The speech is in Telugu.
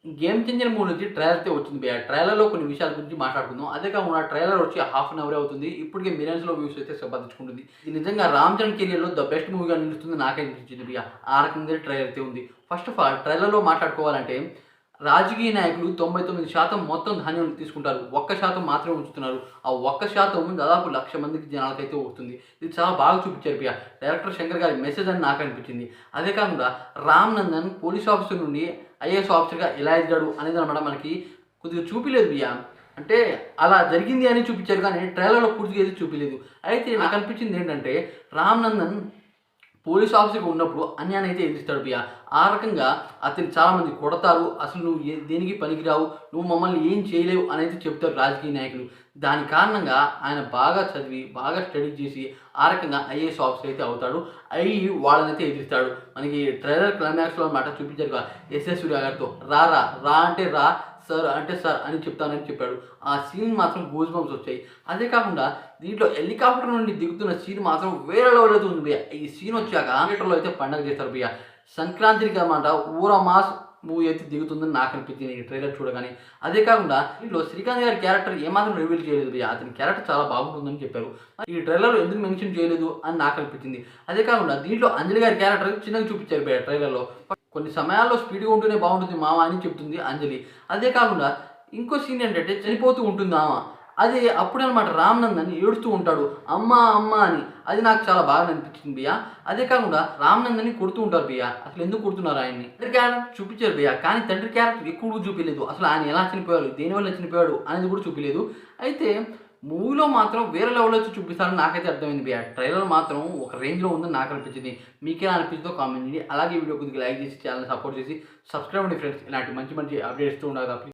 గేమ్ చేంజర్ మూవీ నుంచి ట్రైలర్ అయితే వచ్చింది భయ్యా. ట్రైలర్‌లో కొన్ని విషయాల గురించి మాట్లాడుకుందాం. అదే కాకుండా ట్రైలర్ వచ్చి హాఫ్ అన్ అవరే అవుతుంది. ఇప్పటికే మిలియన్స్‌లో వ్యూస్ అయితే సంపాదించుకుంటుంది. ఇది నిజంగా 'రామ్ చరణ్' కెరియర్‌లో ద బెస్ట్ మూవీగా నిలుస్తుంది నాకే అనిపించింది భయ్యా. ఆ రకంగా ట్రైలర్ అయితే ఉంది. ఫస్ట్ ఆఫ్ ఆల్ ట్రైలర్‌లో మాట్లాడుకోవాలంటే రాజకీయ నాయకులు 99% మొత్తం ధాన్యం తీసుకుంటారు. 1% మాత్రమే ఉంచుతున్నారు. ఆ 1% దాదాపు 1,00,000 మందికి జనాలకైతే వస్తుంది. ఇది చాలా బాగా చూపించారు భయ్యా. డైరెక్టర్ శంకర్ గారి మెసేజ్ అని నాకు అనిపించింది. అదే కాకుండా రామ్ నందన్ పోలీస్ ఆఫీసర్ నుండి ఐఏఎస్ ఆఫీసర్‌గా ఎలా ఎదిగాడు అనేదనమాట మనకి కొద్దిగా చూపియలేదు భయ్యా. అంటే అలా జరిగింది అని చూపించారు కానీ ట్రైలర్‌లో పూర్తిగా ఏది చూపియలేదు. అయితే నాకు అనిపించింది ఏంటంటే రామ్ నందన్ పోలీస్ ఆఫీసర్‌గా ఉన్నప్పుడు అన్యాయాన్ని అయితే ఎదిరిస్తాడు భయ్యా. ఆ రకంగా అతన్ని చాలామంది కొడతారు. అసలు నువ్వు దేనికి పనికిరావు. నువ్వు మమ్మల్ని ఏం చేయలేవు అనేది చెప్తారు రాజకీయ నాయకులు. దాని కారణంగా ఆయన బాగా చదివి, బాగా స్టడీ చేసి ఆ రకంగా ఐఏఎస్ ఆఫీసర్ అయితే అవుతాడు. అయ్యి వాళ్ళనైతే ఎదిరిస్తాడు. మనకి ట్రైలర్ క్లైమాక్స్‌లో అనమాట చూపించారుగా ఎస్.ఎస్. సూర్య గారితో రా రా అంటే రా, సార్ అంటే సార్ అని చెప్తానని చెప్పాడు. ఆ సీన్ మాత్రం గూస్ బంప్స్ వచ్చాయి. అదే కాకుండా దీంట్లో హెలికాప్టర్ నుండి దిగుతున్న సీన్ మాత్రం వేరే లెవెల్ అయితే ఉంది భయ్యా. ఈ సీన్ వచ్చాక థియేటర్‌లో అయితే పండగ చేస్తారు భయ్యా. సంక్రాంతికి అనమాట ఊర మాస్ మూవీ అయితే దిగుతుందని నాకు అనిపించింది ఈ ట్రైలర్ చూడగానే. అదే కాకుండా దీంట్లో శ్రీకాంత్ గారి క్యారెక్టర్ ఏమాత్రం రివీల్ చేయలేదు భయ్యా. అతని క్యారెక్టర్ చాలా బాగుంటుందని చెప్పారు. ఈ ట్రైలర్‌లో ఎందుకు మెన్షన్ చేయలేదు అని నాకు అనిపించింది. అదే కాకుండా దీంట్లో అంజలి గారి క్యారెక్టర్ చిన్నగా చూపించారు భయ్యా ట్రైలర్‌లో. కొన్ని సమయాల్లో స్పీడ్‌గా ఉంటేనే బాగుంటుంది మామ అని చెప్తుంది అంజలి. అదే కాకుండా ఇంకో సీన్ ఏంటంటే చనిపోతూ ఉంటుంది ఆమ. అది అప్పుడనమాట రామ్ నందన్ ఏడుస్తూ ఉంటాడు. అమ్మ అమ్మ అని. అది నాకు చాలా బాగా అనిపించింది భయ్యా. అదే కాకుండా రామ్ నందన్‌ని కొడుతూ ఉంటారు భయ్యా. అసలు ఎందుకు కొడుతున్నారు ఆయన్ని? తండ్రి క్యారెక్టర్ చూపించారు భయ్యా. కానీ తండ్రి క్యారెక్టర్ ఎక్కువగా చూపియలేదు. అసలు ఆయన ఎలా చనిపోయాడు? దేనివల్ల చనిపోయాడు? అనేది కూడా చూపియలేదు. అయితే మూవీలో మాత్రం వేరే లెవెల్‌లో వచ్చి చూపిస్తారని నాకైతే అర్థమైంది భయ్యా. ట్రైలర్ మాత్రం ఒక రేంజ్‌లో ఉందని నాకు అనిపించింది. మీకెలా అనిపించిందో కామెంట్ చేయండి. అలాగే వీడియో కొద్దిగా లైక్ చేసి ఛానెల్‌ని సపోర్ట్ చేసి సబ్స్క్రైబ్ అవ్వండి ఫ్రెండ్స్. ఇలాంటి మంచి మంచి అప్డేట్స్ ఇస్తూ ఉండాలి.